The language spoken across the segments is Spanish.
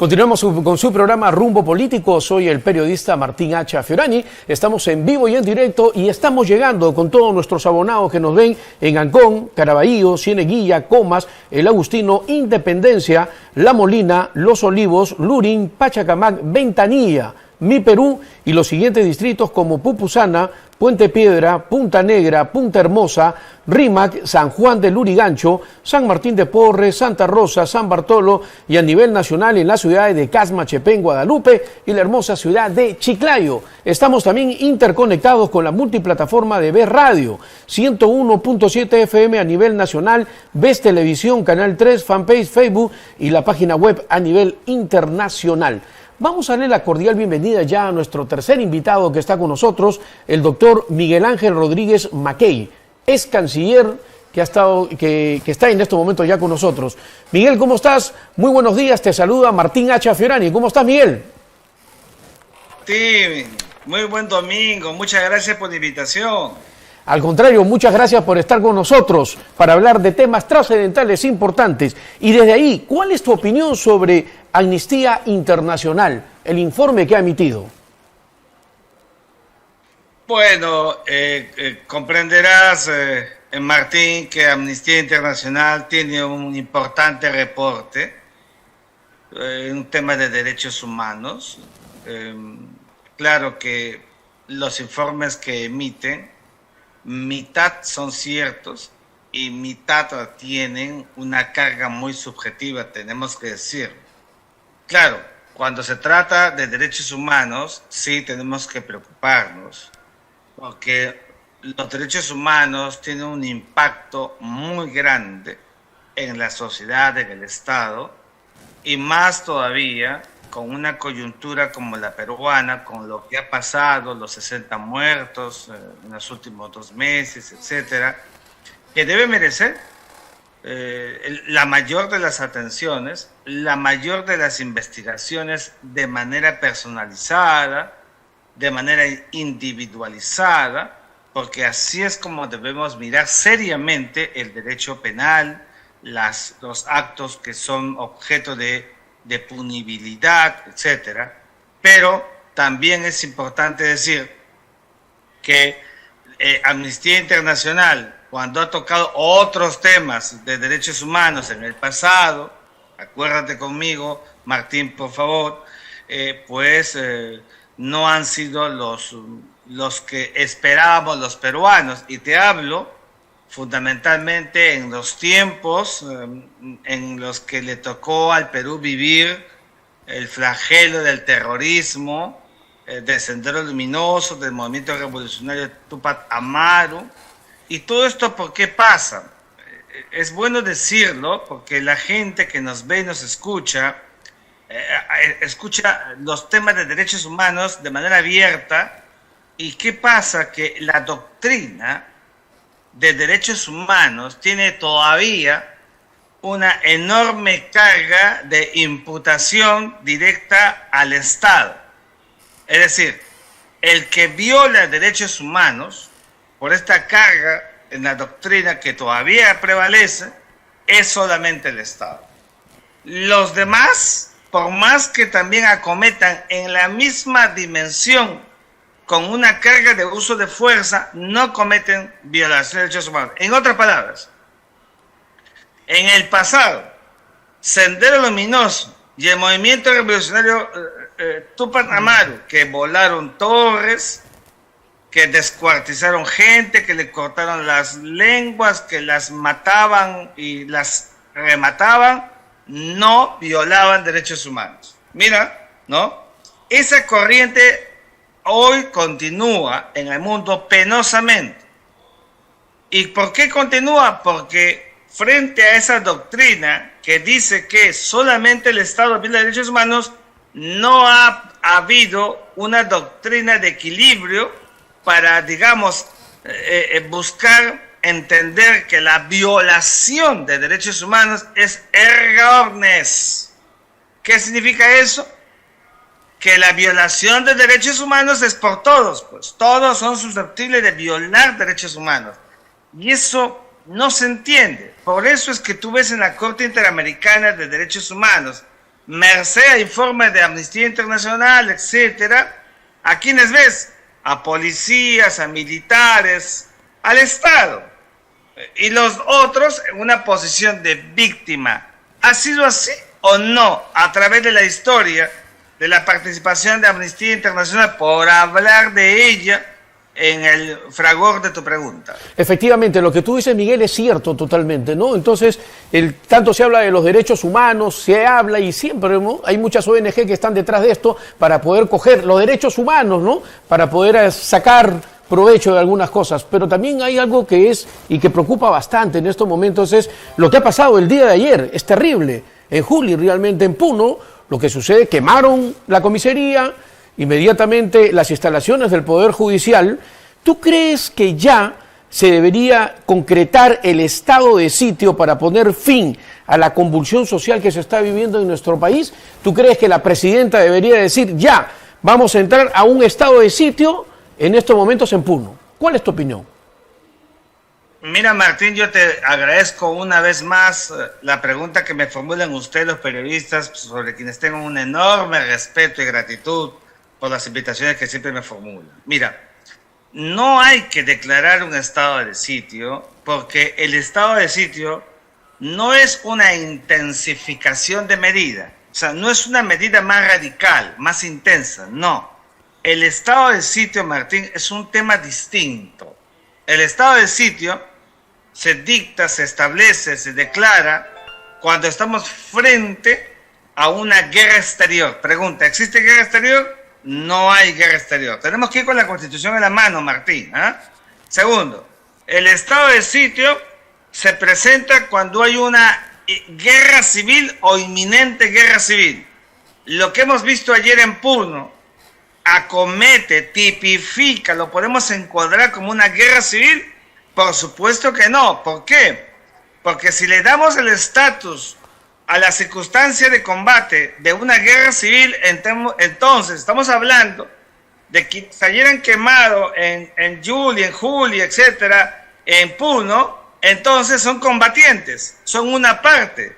Continuamos con su programa Rumbo Político. Soy el periodista Martín H. Fiorani. Estamos en vivo y en directo y estamos llegando con todos nuestros abonados que nos ven en Ancón, Caraballo, Cieneguilla, Comas, El Agustino, Independencia, La Molina, Los Olivos, Lurín, Pachacamac, Ventanilla, Mi Perú y los siguientes distritos como Pupusana, Puente Piedra, Punta Negra, Punta Hermosa, Rímac, San Juan de Lurigancho, San Martín de Porres, Santa Rosa, San Bartolo y a nivel nacional en las ciudades de Casma, Chepén, Guadalupe y la hermosa ciudad de Chiclayo. Estamos también interconectados con la multiplataforma de VES Radio, 101.7 FM a nivel nacional, VES Televisión, Canal 3, fanpage, Facebook y la página web a nivel internacional. Vamos a darle la cordial bienvenida ya a nuestro tercer invitado que está con nosotros, el doctor Miguel Ángel Rodríguez Mackey, ex canciller que está en este momento ya con nosotros. Miguel, ¿cómo estás? Muy buenos días, te saluda Martín H. Fiorani. ¿Cómo estás, Miguel? Sí, muy buen domingo, muchas gracias por la invitación. Al contrario, muchas gracias por estar con nosotros para hablar de temas trascendentales importantes. Y desde ahí, ¿cuál es tu opinión sobre Amnistía Internacional, el informe que ha emitido? Bueno, comprenderás, Martín, que Amnistía Internacional tiene un importante reporte en un tema de derechos humanos. Claro que los informes que emiten, mitad son ciertos y mitad tienen una carga muy subjetiva, tenemos que decir. Claro, cuando se trata de derechos humanos, sí tenemos que preocuparnos, porque los derechos humanos tienen un impacto muy grande en la sociedad, en el Estado, y más todavía con una coyuntura como la peruana, con lo que ha pasado, los 60 muertos en los últimos 2 meses, etcétera, que debe merecer la mayor de las atenciones, la mayor de las investigaciones de manera personalizada, de manera individualizada, porque así es como debemos mirar seriamente el derecho penal, los actos que son objeto de punibilidad, etcétera. Pero también es importante decir que Amnistía Internacional, cuando ha tocado otros temas de derechos humanos en el pasado, acuérdate conmigo, Martín, por favor, no han sido los que esperábamos los peruanos. Y te hablo fundamentalmente en los tiempos en los que le tocó al Perú vivir el flagelo del terrorismo, del Sendero Luminoso, del movimiento revolucionario Túpac Amaru. Y todo esto, ¿por qué pasa? Es bueno decirlo porque la gente que nos ve y nos escucha los temas de derechos humanos de manera abierta. ¿Y qué pasa? Que la doctrina de derechos humanos tiene todavía una enorme carga de imputación directa al Estado. Es decir, el que viola derechos humanos, por esta carga en la doctrina que todavía prevalece, es solamente el Estado. Los demás, por más que también acometan en la misma dimensión con una carga de uso de fuerza, no cometen violaciones de derechos humanos. En otras palabras, en el pasado, Sendero Luminoso y el movimiento revolucionario Túpac Amaru, que volaron torres, que descuartizaron gente, que le cortaron las lenguas, que las mataban y las remataban, no violaban derechos humanos. Mira, ¿no? Esa corriente hoy continúa en el mundo penosamente. ¿Y por qué continúa? Porque frente a esa doctrina que dice que solamente el Estado viola derechos humanos, no ha habido una doctrina de equilibrio para, digamos, buscar entender que la violación de derechos humanos es erga omnes. ¿Qué significa eso? Que la violación de derechos humanos es por todos, pues todos son susceptibles de violar derechos humanos. Y eso no se entiende. Por eso es que tú ves en la Corte Interamericana de Derechos Humanos merced a informes de Amnistía Internacional, etcétera, ¿a quiénes ves? A policías, a militares, al Estado. Y los otros en una posición de víctima. ¿Ha sido así o no? A través de la historia de la participación de Amnistía Internacional, por hablar de ella en el fragor de tu pregunta. Efectivamente, lo que tú dices, Miguel, es cierto totalmente, ¿no? Entonces, tanto se habla de los derechos humanos, se habla y siempre, ¿no?, hay muchas ONG que están detrás de esto para poder coger los derechos humanos, ¿no?, para poder sacar provecho de algunas cosas, pero también hay algo que es y que preocupa bastante en estos momentos, es lo que ha pasado el día de ayer. Es terrible. En Juli, realmente en Puno, lo que sucede, quemaron la comisaría, inmediatamente las instalaciones del Poder Judicial. ¿Tú crees que ya se debería concretar el estado de sitio para poner fin a la convulsión social que se está viviendo en nuestro país? ¿Tú crees que la presidenta debería decir, ya, vamos a entrar a un estado de sitio en estos momentos en Puno? ¿Cuál es tu opinión? Mira, Martín, yo te agradezco una vez más la pregunta que me formulan ustedes, los periodistas, sobre quienes tengo un enorme respeto y gratitud por las invitaciones que siempre me formulan. Mira, no hay que declarar un estado de sitio, porque el estado de sitio no es una intensificación de medida. O sea, no es una medida más radical, más intensa, no. El estado de sitio, Martín, es un tema distinto. El estado de sitio se dicta, se establece, se declara cuando estamos frente a una guerra exterior. Pregunta, ¿existe guerra exterior? No hay guerra exterior. Tenemos que ir con la Constitución en la mano, Martín, ¿eh? Segundo, el estado de sitio se presenta cuando hay una guerra civil o inminente guerra civil. Lo que hemos visto ayer en Puno acomete, tipifica, lo podemos encuadrar como una guerra civil. Por supuesto que no. ¿Por qué? Porque si le damos el estatus a la circunstancia de combate de una guerra civil, entonces estamos hablando de que se hayan quemado en Juli, en Juli, etcétera, en Puno, entonces son combatientes, son una parte.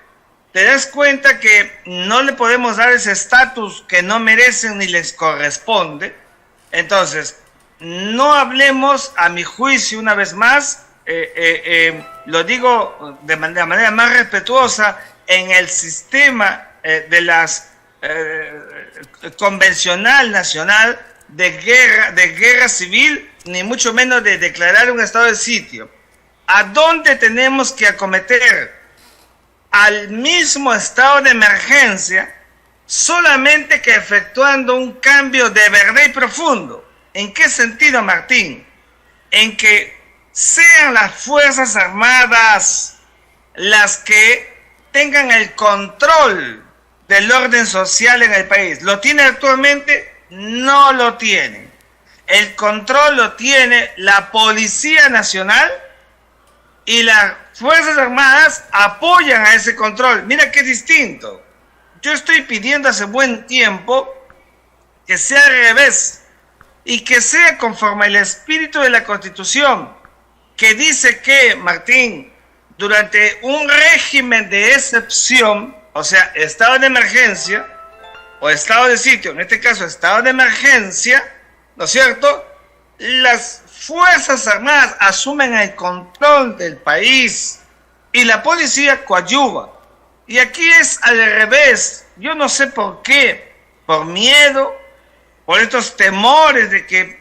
Te das cuenta que no le podemos dar ese estatus que no merecen ni les corresponde. Entonces, no hablemos, a mi juicio, una vez más, lo digo de manera más respetuosa, en el sistema de las convencional nacional de guerra civil, ni mucho menos de declarar un estado de sitio. ¿A dónde tenemos que acometer? Al mismo estado de emergencia, solamente que efectuando un cambio de verdad y profundo. ¿En qué sentido, Martín? En que sean las Fuerzas Armadas las que tengan el control del orden social en el país. ¿Lo tiene actualmente? No lo tiene. El control lo tiene la Policía Nacional y las Fuerzas Armadas apoyan a ese control. Mira qué distinto. Yo estoy pidiendo hace buen tiempo que sea al revés y que sea conforme al espíritu de la Constitución, que dice que, Martín, durante un régimen de excepción, o sea, estado de emergencia o estado de sitio, en este caso estado de emergencia, ¿no es cierto?, las Fuerzas Armadas asumen el control del país y la policía coadyuva. Y aquí es al revés. Yo no sé por qué, por miedo, por estos temores de que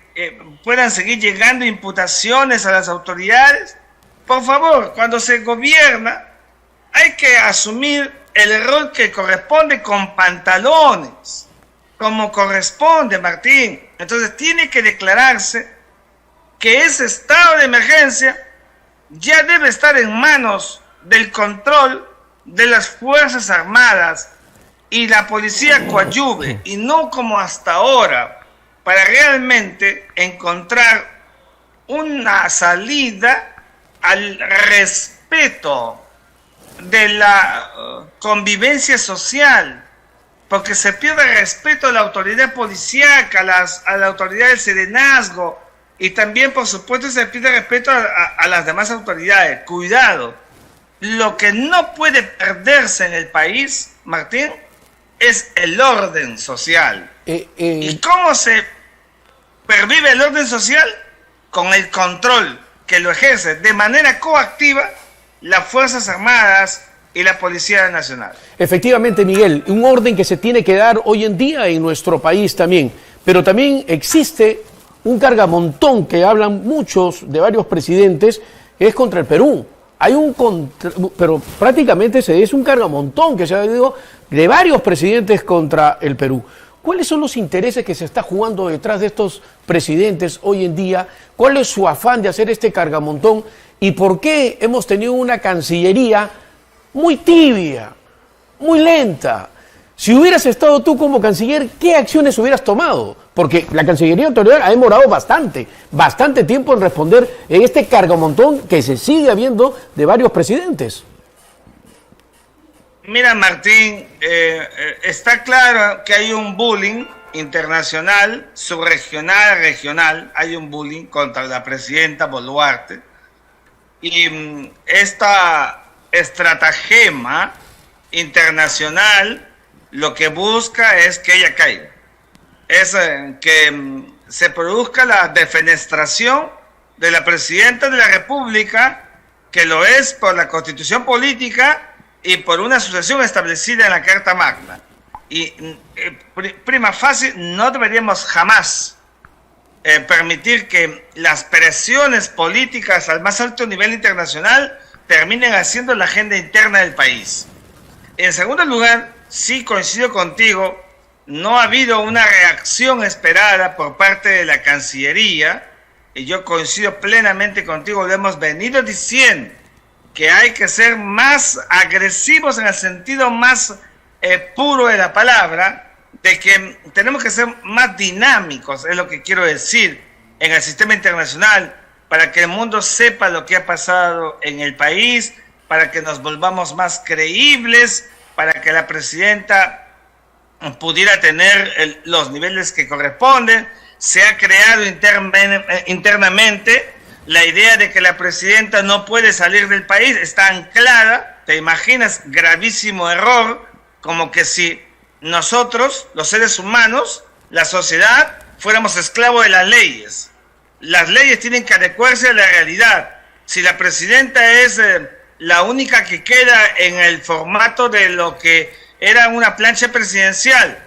puedan seguir llegando imputaciones a las autoridades. Por favor, cuando se gobierna, hay que asumir el rol que corresponde con pantalones, como corresponde, Martín. Entonces tiene que declararse que ese estado de emergencia ya debe estar en manos del control de las Fuerzas Armadas y la policía coadyuve, y no como hasta ahora, para realmente encontrar una salida al respeto de la convivencia social, porque se pierde respeto a la autoridad policíaca, a la autoridad del serenazgo, y también, por supuesto, se pierde respeto a las demás autoridades. Cuidado, lo que no puede perderse en el país, Martín, es el orden social. ¿Y cómo se pervive el orden social? Con el control que lo ejerce de manera coactiva las Fuerzas Armadas y la Policía Nacional. Efectivamente, Miguel, un orden que se tiene que dar hoy en día en nuestro país también. Pero también existe un cargamontón que hablan muchos de varios presidentes, es contra el Perú. Hay pero prácticamente es un cargamontón que se ha ido de varios presidentes contra el Perú. ¿Cuáles son los intereses que se está jugando detrás de estos presidentes hoy en día? ¿Cuál es su afán de hacer este cargamontón? ¿Y por qué hemos tenido una Cancillería muy tibia, muy lenta? Si hubieras estado tú como canciller, ¿qué acciones hubieras tomado? Porque la Cancillería anterior ha demorado bastante tiempo en responder en este cargamontón que se sigue habiendo de varios presidentes. Mira, Martín, está claro que hay un bullying internacional, subregional, regional, hay un bullying contra la presidenta Boluarte. Y esta estratagema internacional lo que busca es que ella caiga. Es que se produzca la defenestración de la presidenta de la República, que lo es por la Constitución política y por una sucesión establecida en la Carta Magna. Y prima facie, no deberíamos jamás permitir que las presiones políticas al más alto nivel internacional terminen haciendo la agenda interna del país. En segundo lugar, sí coincido contigo, no ha habido una reacción esperada por parte de la Cancillería, y yo coincido plenamente contigo, lo hemos venido diciendo, que hay que ser más agresivos en el sentido más puro de la palabra, de que tenemos que ser más dinámicos, es lo que quiero decir, en el sistema internacional, para que el mundo sepa lo que ha pasado en el país, para que nos volvamos más creíbles, para que la presidenta pudiera tener los niveles que corresponden. Se ha creado internamente la idea de que la presidenta no puede salir del país, está anclada, te imaginas, gravísimo error, como que si nosotros, los seres humanos, la sociedad, fuéramos esclavos de las leyes. Las leyes tienen que adecuarse a la realidad. Si la presidenta es la única que queda en el formato de lo que era una plancha presidencial,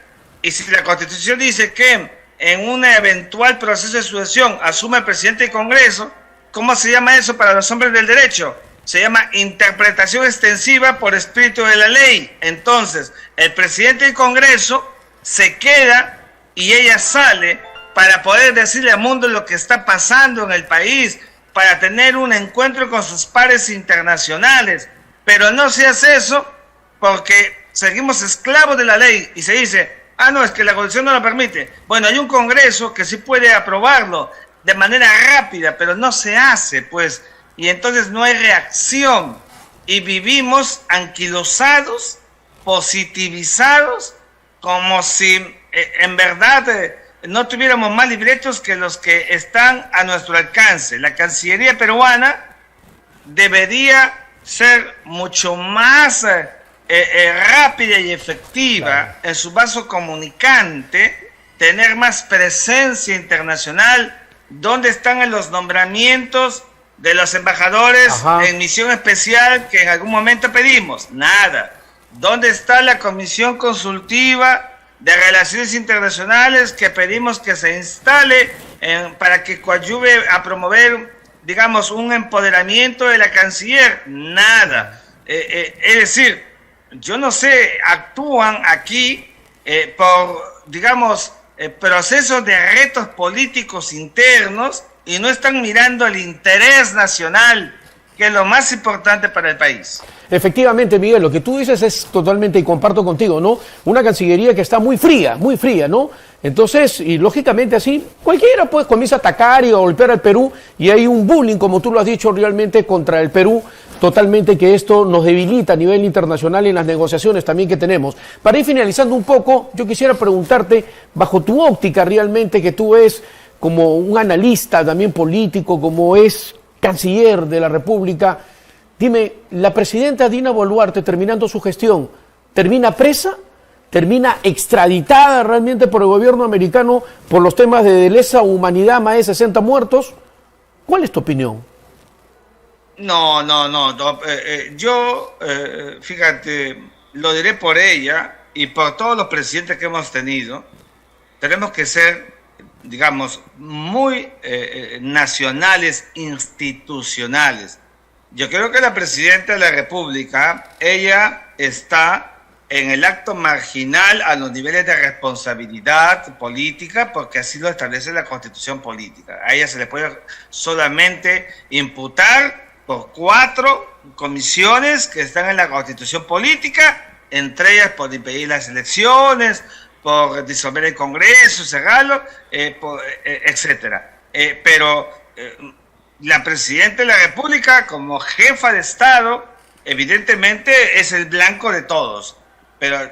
y si la Constitución dice que en un eventual proceso de sucesión asume el presidente del Congreso, ¿cómo se llama eso para los hombres del derecho? Se llama interpretación extensiva por espíritu de la ley. Entonces, el presidente del Congreso se queda y ella sale para poder decirle al mundo lo que está pasando en el país, para tener un encuentro con sus pares internacionales. Pero no se hace eso porque seguimos esclavos de la ley y se dice, no, es que la Constitución no lo permite. Bueno, hay un Congreso que sí puede aprobarlo de manera rápida, pero no se hace, pues, y entonces no hay reacción y vivimos anquilosados, positivizados, como si en verdad no tuviéramos más libretos que los que están a nuestro alcance. La Cancillería peruana debería ser mucho más rápida y efectiva, claro, en su vaso comunicante, tener más presencia internacional. ¿Dónde están los nombramientos de los embajadores en misión especial que en algún momento pedimos? Nada. ¿Dónde está la Comisión Consultiva de Relaciones Internacionales que pedimos que se instale para que coadyuve a promover, digamos, un empoderamiento de la canciller? Nada. Es decir, yo no sé, actúan aquí por, digamos, procesos de retos políticos internos y no están mirando el interés nacional, que es lo más importante para el país. Efectivamente, Miguel, lo que tú dices es totalmente, y comparto contigo, ¿no? Una Cancillería que está muy fría, ¿no? Entonces, y lógicamente así, cualquiera pues comienza a atacar y a golpear al Perú, y hay un bullying, como tú lo has dicho, realmente contra el Perú, totalmente, que esto nos debilita a nivel internacional en las negociaciones también que tenemos. Para ir finalizando un poco, yo quisiera preguntarte, bajo tu óptica realmente, que tú ves como un analista también político, como es canciller de la República, dime, la presidenta Dina Boluarte, terminando su gestión, ¿termina presa? termina extraditada realmente por el gobierno americano por los temas de lesa humanidad, más de 60 muertos. ¿Cuál es tu opinión? No. Yo, fíjate, lo diré por ella y por todos los presidentes que hemos tenido. Tenemos que ser, digamos, muy nacionales, institucionales. Yo creo que la presidenta de la República, ella está en el acto marginal a los niveles de responsabilidad política, porque así lo establece la Constitución política. A ella se le puede solamente imputar por 4 comisiones que están en la Constitución política, entre ellas por impedir las elecciones, por disolver el Congreso, cerrarlo, etcétera. Pero la presidenta de la República, como jefa de Estado, evidentemente es el blanco de todos. Pero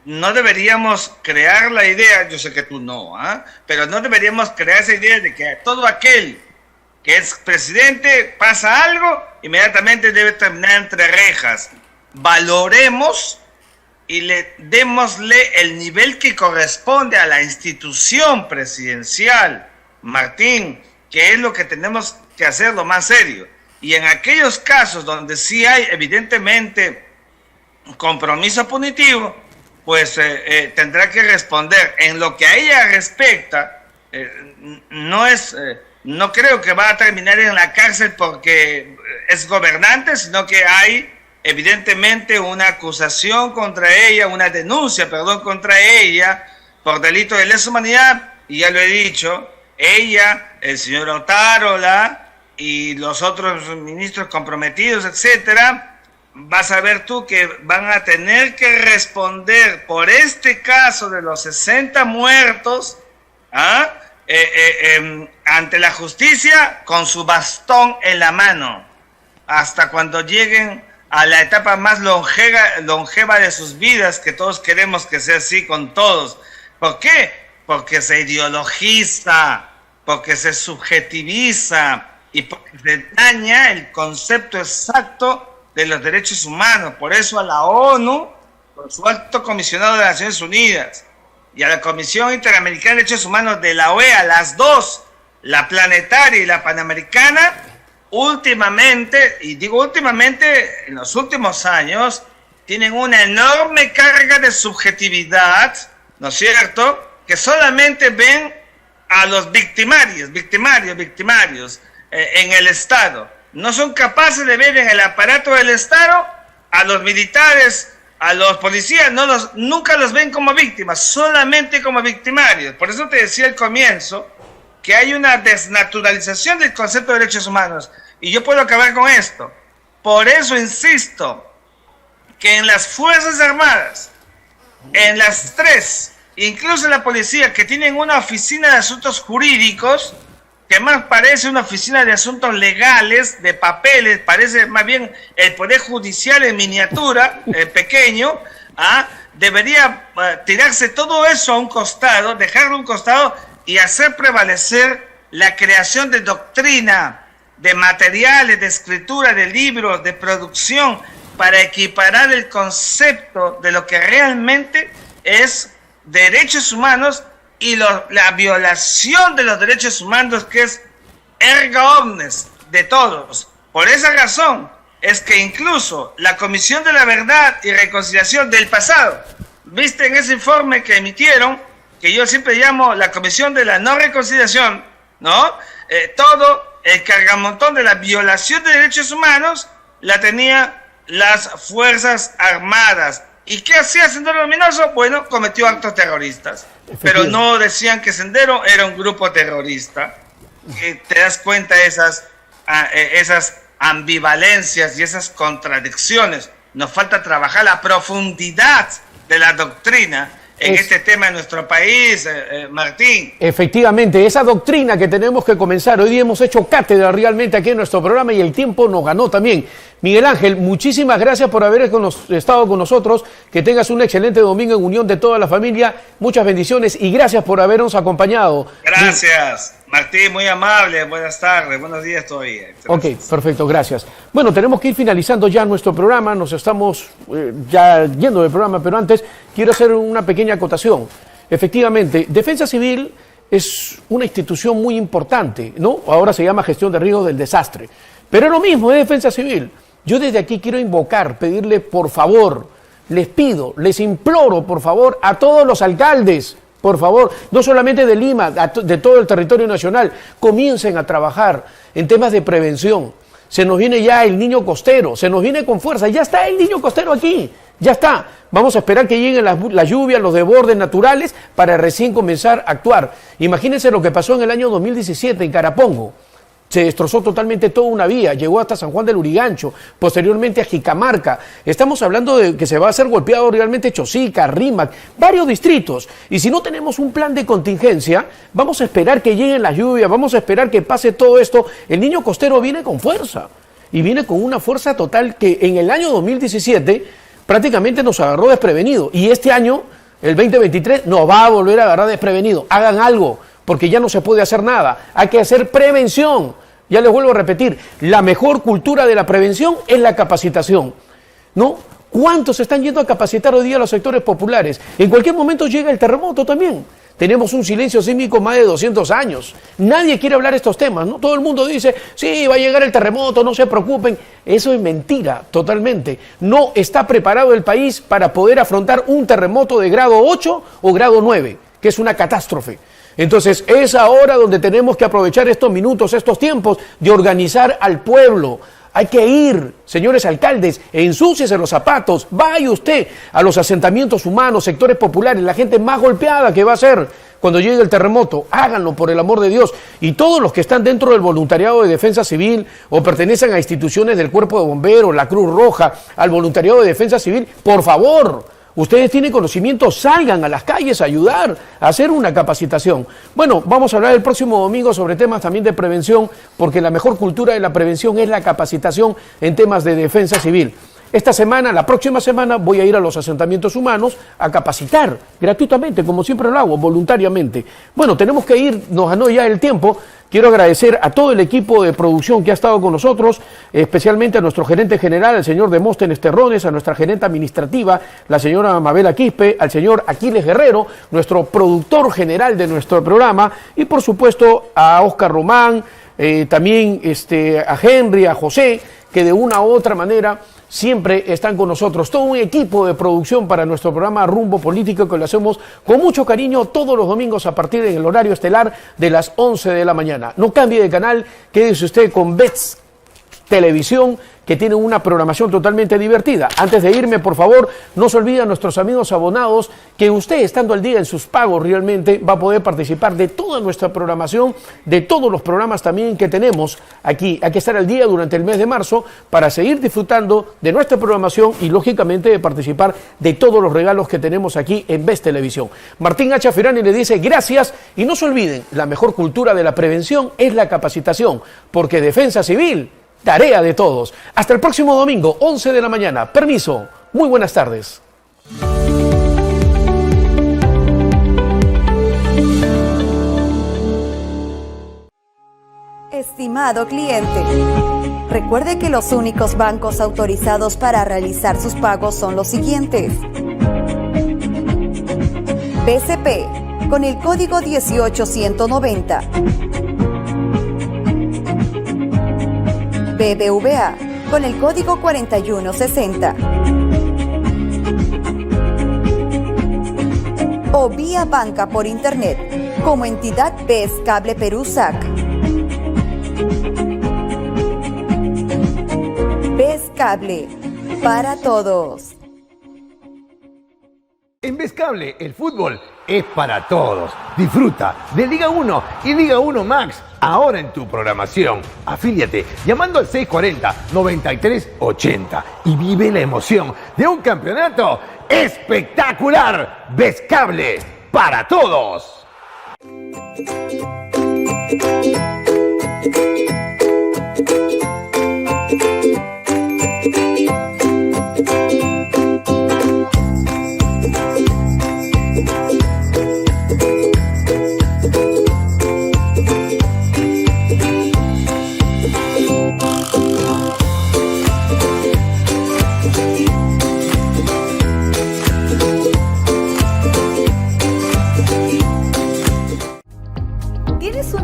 no deberíamos crear la idea, yo sé que tú no, pero no deberíamos crear esa idea de que todo aquel que es presidente pasa algo, inmediatamente debe terminar entre rejas. Valoremos y démosle el nivel que corresponde a la institución presidencial, Martín, que es lo que tenemos que hacer lo más serio. Y en aquellos casos donde sí hay evidentemente compromiso punitivo, pues tendrá que responder. En lo que a ella respecta, no creo que va a terminar en la cárcel porque es gobernante, sino que hay evidentemente una acusación contra ella, una denuncia, contra ella por delito de lesa humanidad, y ya lo he dicho, ella, el señor Otárola y los otros ministros comprometidos, etcétera, vas a ver tú que van a tener que responder por este caso de los 60 muertos ante la justicia con su bastón en la mano, hasta cuando lleguen a la etapa más longeva de sus vidas, que todos queremos que sea así con todos. ¿Por qué? Porque se ideologiza, porque se subjetiviza y porque se daña el concepto exacto de los derechos humanos. Por eso a la ONU, por su alto comisionado de las Naciones Unidas, y a la Comisión Interamericana de Derechos Humanos de la OEA, las dos, la planetaria y la panamericana, últimamente, y digo últimamente, en los últimos años, tienen una enorme carga de subjetividad, ¿no es cierto?, que solamente ven a los victimarios en el Estado. No son capaces de ver en el aparato del Estado a los militares, a los policías, nunca los ven como víctimas, solamente como victimarios. Por eso te decía al comienzo que hay una desnaturalización del concepto de derechos humanos. Y yo puedo acabar con esto. Por eso insisto que en las Fuerzas Armadas, en las 3, incluso en la policía, que tienen una oficina de asuntos jurídicos, que más parece una oficina de asuntos legales, de papeles, parece más bien el Poder Judicial en miniatura, pequeño, debería tirarse todo eso a un costado, dejarlo a un costado y hacer prevalecer la creación de doctrina, de materiales, de escritura, de libros, de producción, para equiparar el concepto de lo que realmente es derechos humanos y la violación de los derechos humanos, que es erga omnes de todos. Por esa razón es que incluso la Comisión de la Verdad y Reconciliación del pasado, viste en ese informe que emitieron, que yo siempre llamo la Comisión de la No Reconciliación, ¿no? Todo el cargamontón de la violación de derechos humanos la tenía las Fuerzas Armadas. ¿Y qué hacía Sendero Luminoso? Bueno, cometió actos terroristas. Pero no decían que Sendero era un grupo terrorista. Te das cuenta de esas ambivalencias y esas contradicciones. Nos falta trabajar la profundidad de la doctrina en este tema en nuestro país, Martín. Efectivamente, esa doctrina que tenemos que comenzar. Hoy día hemos hecho cátedra realmente aquí en nuestro programa y el tiempo nos ganó también. Miguel Ángel, muchísimas gracias por haber estado con nosotros. Que tengas un excelente domingo en unión de toda la familia. Muchas bendiciones y gracias por habernos acompañado. Gracias. Martín, muy amable, buenas tardes, buenos días todavía. Ok, perfecto, gracias. Bueno, tenemos que ir finalizando ya nuestro programa, nos estamos ya yendo del programa, pero antes quiero hacer una pequeña acotación. Efectivamente, Defensa Civil es una institución muy importante, ¿no? Ahora se llama Gestión de Riesgos del Desastre, pero es lo mismo, es Defensa Civil. Yo desde aquí quiero invocar, pedirle por favor, les pido, les imploro por favor a todos los alcaldes, por favor, no solamente de Lima, de todo el territorio nacional, comiencen a trabajar en temas de prevención. Se nos viene ya el niño costero, se nos viene con fuerza, ya está el niño costero aquí, ya está. Vamos a esperar que lleguen las lluvias, los desbordes naturales para recién comenzar a actuar. Imagínense lo que pasó en el año 2017 en Carapongo. Se destrozó totalmente toda una vía, llegó hasta San Juan del Urigancho, posteriormente a Jicamarca. Estamos hablando de que se va a hacer golpeado realmente Chosica, Rímac, varios distritos. Y si no tenemos un plan de contingencia, vamos a esperar que lleguen las lluvias, vamos a esperar que pase todo esto. El niño costero viene con fuerza, y viene con una fuerza total que en el año 2017 prácticamente nos agarró desprevenido. Y este año, el 2023, nos va a volver a agarrar desprevenido. Hagan algo, porque ya no se puede hacer nada. Hay que hacer prevención. Ya les vuelvo a repetir, la mejor cultura de la prevención es la capacitación, ¿no? ¿Cuántos están yendo a capacitar hoy día a los sectores populares? En cualquier momento llega el terremoto también. Tenemos un silencio sísmico más de 200 años. Nadie quiere hablar estos temas, ¿no? Todo el mundo dice, sí, va a llegar el terremoto, no se preocupen. Eso es mentira, totalmente. No está preparado el país para poder afrontar un terremoto de grado 8 o grado 9, que es una catástrofe. Entonces, es ahora donde tenemos que aprovechar estos minutos, estos tiempos, de organizar al pueblo. Hay que ir, señores alcaldes, ensúciese los zapatos, vaya usted a los asentamientos humanos, sectores populares, la gente más golpeada que va a ser cuando llegue el terremoto. Háganlo, por el amor de Dios. Y todos los que están dentro del voluntariado de defensa civil o pertenecen a instituciones del Cuerpo de Bomberos, la Cruz Roja, al voluntariado de defensa civil, por favor, ustedes tienen conocimiento, salgan a las calles a ayudar, a hacer una capacitación. Bueno, vamos a hablar el próximo domingo sobre temas también de prevención, porque la mejor cultura de la prevención es la capacitación en temas de defensa civil. Esta semana, la próxima semana, voy a ir a los asentamientos humanos a capacitar gratuitamente, como siempre lo hago, voluntariamente. Bueno, tenemos que ir, nos ganó ya el tiempo. Quiero agradecer a todo el equipo de producción que ha estado con nosotros, especialmente a nuestro gerente general, el señor Demóstenes Terrones, a nuestra gerente administrativa, la señora Mabela Quispe, al señor Aquiles Guerrero, nuestro productor general de nuestro programa, y por supuesto a Oscar Román, también a Henry, a José, que de una u otra manera siempre están con nosotros. Todo un equipo de producción para nuestro programa Rumbo Político, que lo hacemos con mucho cariño todos los domingos a partir del horario estelar de las 11 de la mañana. No cambie de canal, quédese usted con Bets Televisión, que tiene una programación totalmente divertida. Antes de irme, por favor, no se olviden nuestros amigos abonados que usted, estando al día en sus pagos, realmente va a poder participar de toda nuestra programación, de todos los programas también que tenemos aquí. Hay que estar al día durante el mes de marzo para seguir disfrutando de nuestra programación y, lógicamente, de participar de todos los regalos que tenemos aquí en Best Televisión. Martín H. Fiorani le dice gracias y no se olviden, la mejor cultura de la prevención es la capacitación, porque defensa civil, tarea de todos. Hasta el próximo domingo, 11 de la mañana. Permiso. Muy buenas tardes. Estimado cliente, recuerde que los únicos bancos autorizados para realizar sus pagos son los siguientes: BCP, con el código 18190. BBVA, con el código 4160. O vía banca por internet, como entidad BES Cable Perú SAC. BES Cable, para todos. En BES Cable, el fútbol es para todos. Disfruta de Liga 1 y Liga 1 Max ahora en tu programación. Afíliate llamando al 640-9380 y vive la emoción de un campeonato espectacular. BES Cable, para todos.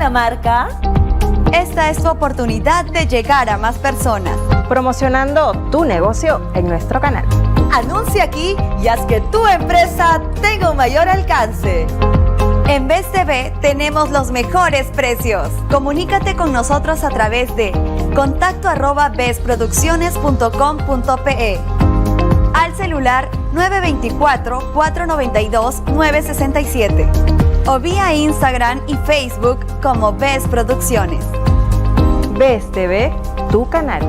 una marca? Esta es tu oportunidad de llegar a más personas. Promocionando tu negocio en nuestro canal. Anuncia aquí y haz que tu empresa tenga un mayor alcance. En Best TV tenemos los mejores precios. Comunícate con nosotros a través de contacto@bestproducciones.com.pe, al celular 924-492-967 o vía Instagram y Facebook como Best Producciones. Best TV, tu canal.